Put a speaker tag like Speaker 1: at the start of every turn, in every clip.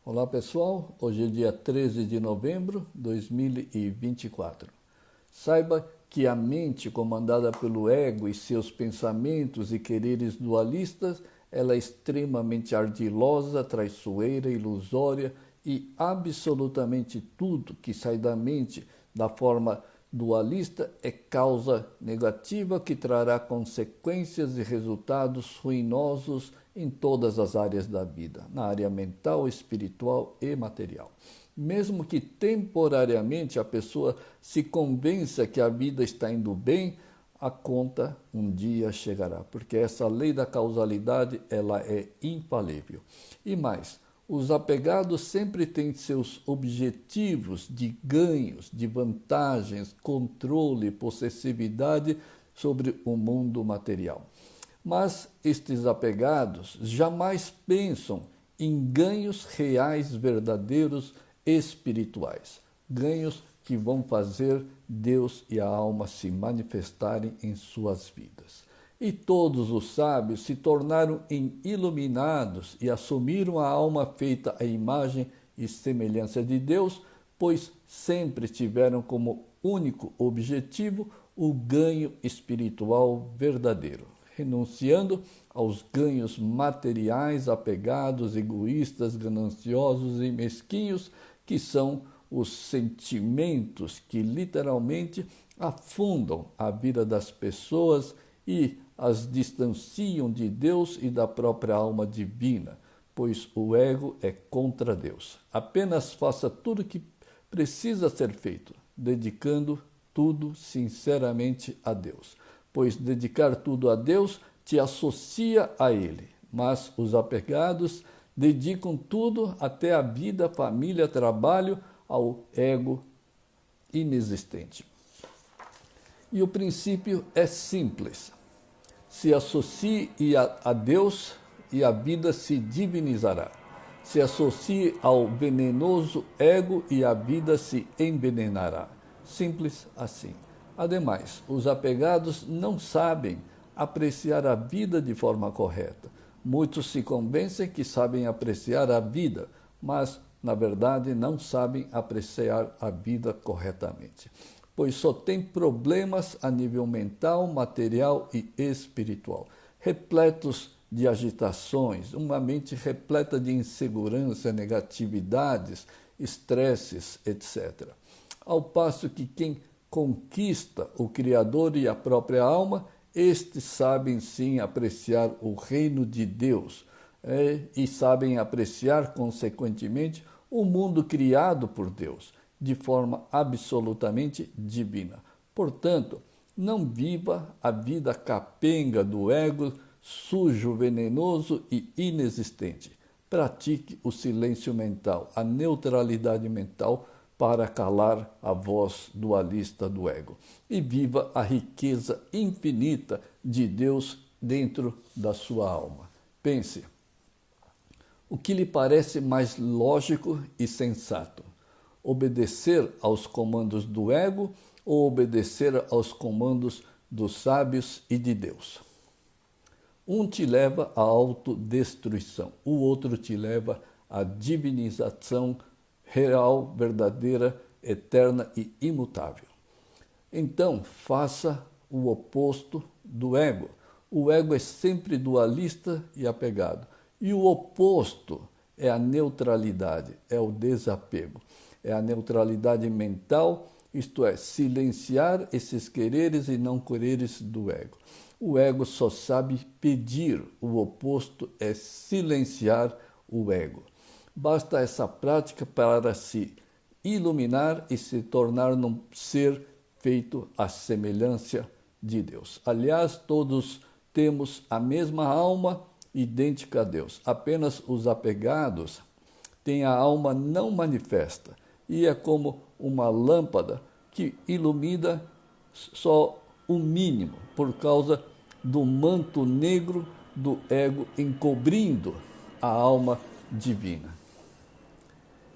Speaker 1: Olá pessoal, hoje é dia 13 de novembro de 2024. Saiba que a mente comandada pelo ego e seus pensamentos e quereres dualistas, ela é extremamente ardilosa, traiçoeira, ilusória e absolutamente tudo que sai da mente da forma dualista é causa negativa que trará consequências e resultados ruinosos em todas as áreas da vida, na área mental, espiritual e material. Mesmo que temporariamente a pessoa se convença que a vida está indo bem, a conta um dia chegará, porque essa lei da causalidade ela é infalível. E mais, os apegados sempre têm seus objetivos de ganhos, de vantagens, controle, possessividade sobre o mundo material. Mas estes apegados jamais pensam em ganhos reais, verdadeiros, espirituais. Ganhos que vão fazer Deus e a alma se manifestarem em suas vidas. E todos os sábios se tornaram iluminados e assumiram a alma feita à imagem e semelhança de Deus, pois sempre tiveram como único objetivo o ganho espiritual verdadeiro, renunciando aos ganhos materiais apegados, egoístas, gananciosos e mesquinhos, que são os sentimentos que literalmente afundam a vida das pessoas e as distanciam de Deus e da própria alma divina, pois o ego é contra Deus. Apenas faça tudo o que precisa ser feito, dedicando tudo sinceramente a Deus, pois dedicar tudo a Deus te associa a Ele, mas os apegados dedicam tudo, até a vida, família, trabalho, ao ego inexistente. E o princípio é simples. Se associe a Deus e a vida se divinizará. Se associe ao venenoso ego e a vida se envenenará. Simples assim. Ademais, os apegados não sabem apreciar a vida de forma correta. Muitos se convencem que sabem apreciar a vida, mas, na verdade, não sabem apreciar a vida corretamente, pois só tem problemas a nível mental, material e espiritual, repletos de agitações, uma mente repleta de insegurança, negatividades, estresses, etc. Ao passo que quem conquista o Criador e a própria alma, estes sabem sim apreciar o reino de Deus e sabem apreciar, consequentemente, o mundo criado por Deus, de forma absolutamente divina. Portanto, não viva a vida capenga do ego, sujo, venenoso e inexistente. Pratique o silêncio mental, a neutralidade mental, para calar a voz dualista do ego. E viva a riqueza infinita de Deus dentro da sua alma. Pense, o que lhe parece mais lógico e sensato? Obedecer aos comandos do ego ou obedecer aos comandos dos sábios e de Deus? Um te leva à autodestruição, o outro te leva à divinização real, verdadeira, eterna e imutável. Então, faça o oposto do ego. O ego é sempre dualista e apegado. E o oposto é a neutralidade, é o desapego. É a neutralidade mental, isto é, silenciar esses quereres e não quereres do ego. O ego só sabe pedir, o oposto é silenciar o ego. Basta essa prática para se iluminar e se tornar um ser feito à semelhança de Deus. Aliás, todos temos a mesma alma idêntica a Deus. Apenas os apegados têm a alma não manifesta e é como uma lâmpada que ilumina só o mínimo por causa do manto negro do ego encobrindo a alma divina.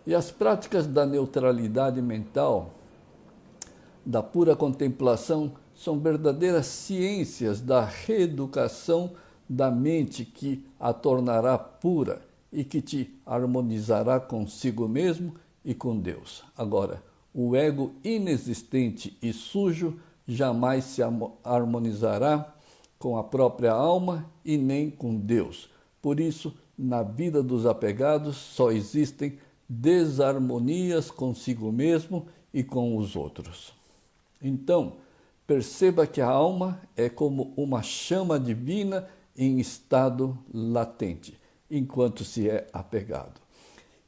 Speaker 1: E as práticas da neutralidade mental, da pura contemplação, são verdadeiras ciências da reeducação da mente que a tornará pura e que te harmonizará consigo mesmo e com Deus. Agora, o ego inexistente e sujo jamais se harmonizará com a própria alma e nem com Deus. Por isso, na vida dos apegados só existem desarmonias consigo mesmo e com os outros. Então, perceba que a alma é como uma chama divina em estado latente, enquanto se é apegado.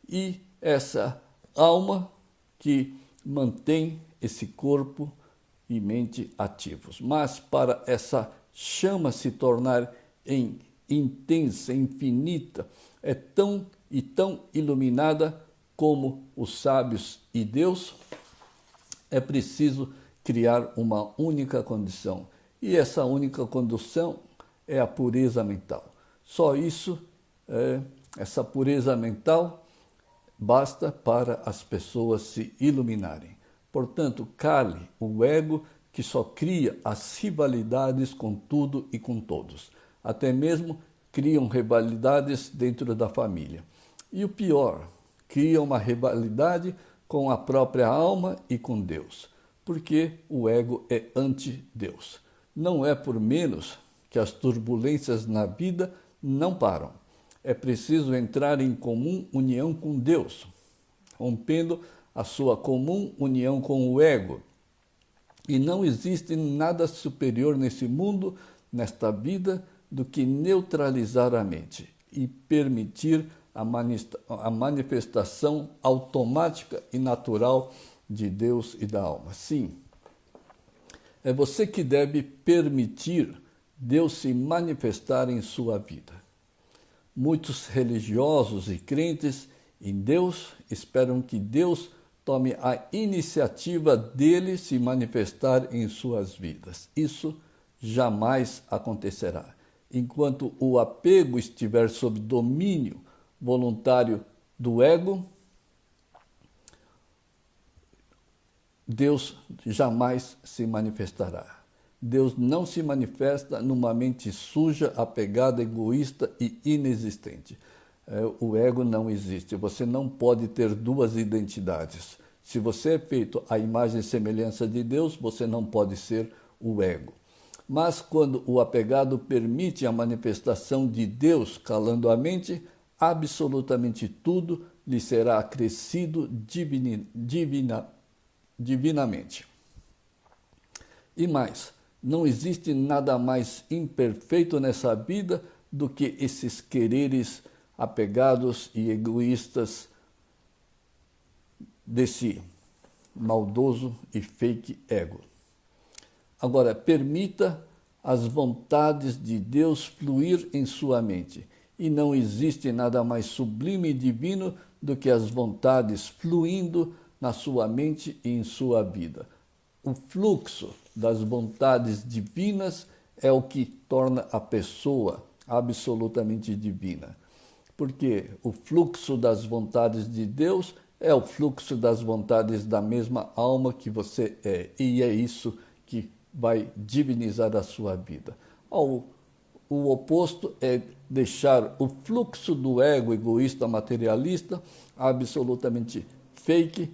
Speaker 1: E essa alma que mantém esse corpo e mente ativos. Mas para essa chama se tornar intensa, infinita, é tão iluminada como os sábios e Deus, é preciso criar uma única condição. E essa única condição é a pureza mental. Só isso, essa pureza mental, basta para as pessoas se iluminarem. Portanto, cale o ego que só cria as rivalidades com tudo e com todos. Até mesmo criam rivalidades dentro da família. E o pior, cria uma rivalidade com a própria alma e com Deus, porque o ego é anti-Deus. Não é por menos que as turbulências na vida não param. É preciso entrar em comum união com Deus, rompendo a sua comum união com o ego. E não existe nada superior nesse mundo, nesta vida, do que neutralizar a mente e permitir a manifestação automática e natural de Deus e da alma. Sim, é você que deve permitir Deus se manifestar em sua vida. Muitos religiosos e crentes em Deus esperam que Deus tome a iniciativa dele se manifestar em suas vidas. Isso jamais acontecerá. Enquanto o apego estiver sob domínio voluntário do ego, Deus jamais se manifestará. Deus não se manifesta numa mente suja, apegada, egoísta e inexistente. O ego não existe. Você não pode ter duas identidades. Se você é feito à imagem e semelhança de Deus, você não pode ser o ego. Mas quando o apegado permite a manifestação de Deus calando a mente, absolutamente tudo lhe será acrescido divinamente. E mais, não existe nada mais imperfeito nessa vida do que esses quereres apegados e egoístas desse maldoso e fake ego. Agora, permita as vontades de Deus fluir em sua mente. E não existe nada mais sublime e divino do que as vontades fluindo na sua mente e em sua vida. O fluxo das vontades divinas é o que torna a pessoa absolutamente divina. Porque o fluxo das vontades de Deus é o fluxo das vontades da mesma alma que você é. E é isso que vai divinizar a sua vida. O oposto é deixar o fluxo do ego egoísta materialista, absolutamente fake,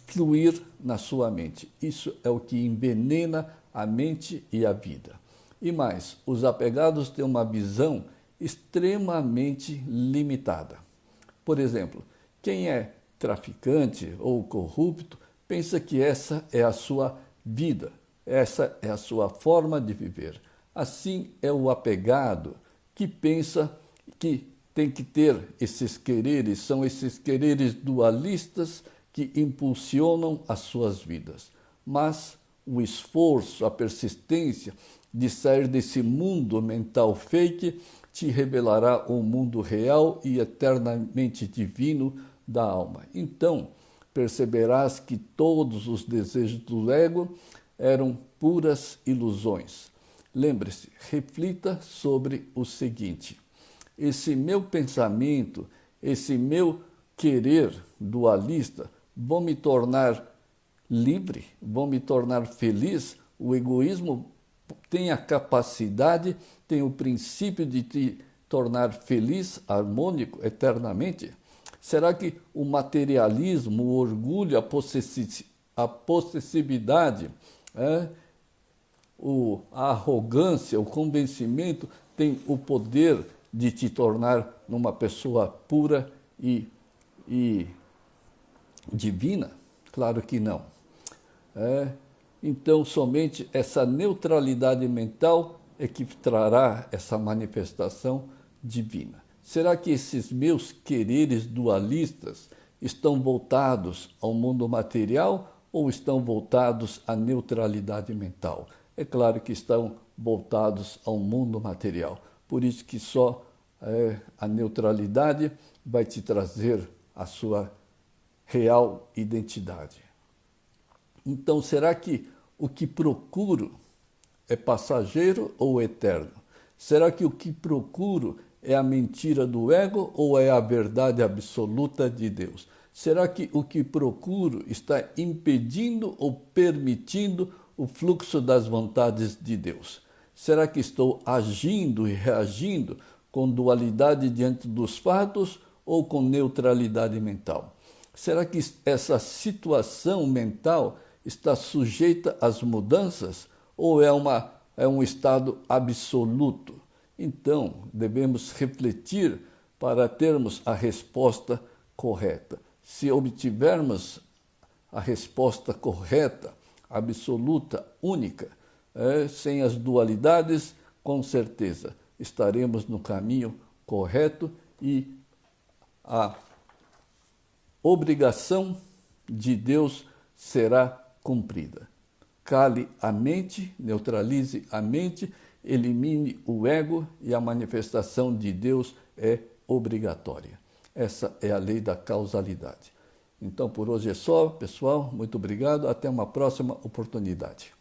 Speaker 1: fluir na sua mente. Isso é o que envenena a mente e a vida. E mais, os apegados têm uma visão extremamente limitada. Por exemplo, quem é traficante ou corrupto pensa que essa é a sua vida, essa é a sua forma de viver. Assim é o apegado que pensa que tem que ter esses quereres, são esses quereres dualistas que impulsionam as suas vidas. Mas o esforço, a persistência de sair desse mundo mental fake te revelará o mundo real e eternamente divino da alma. Então, perceberás que todos os desejos do ego eram puras ilusões. Lembre-se, reflita sobre o seguinte: esse meu pensamento, esse meu querer dualista vão me tornar livre, vão me tornar feliz? O egoísmo tem a capacidade, tem o princípio de te tornar feliz, harmônico, eternamente? Será que o materialismo, o orgulho, a possessividade, a arrogância, o convencimento tem o poder de te tornar uma pessoa pura e divina? Claro que não. Então, somente essa neutralidade mental é que trará essa manifestação divina. Será que esses meus quereres dualistas estão voltados ao mundo material ou estão voltados à neutralidade mental? É claro que estão voltados ao mundo material. Por isso que só a neutralidade vai te trazer a sua real identidade. Então, será que o que procuro é passageiro ou eterno? Será que o que procuro é a mentira do ego ou é a verdade absoluta de Deus? Será que o que procuro está impedindo ou permitindo o fluxo das vontades de Deus? Será que estou agindo e reagindo com dualidade diante dos fatos ou com neutralidade mental? Será que essa situação mental está sujeita às mudanças ou é um estado absoluto? Então, devemos refletir para termos a resposta correta. Se obtivermos a resposta correta, absoluta, única, sem as dualidades, com certeza estaremos no caminho correto e a obrigação de Deus será cumprida. Cale a mente, neutralize a mente, elimine o ego e a manifestação de Deus é obrigatória. Essa é a lei da causalidade. Então, por hoje é só, pessoal. Muito obrigado. Até uma próxima oportunidade.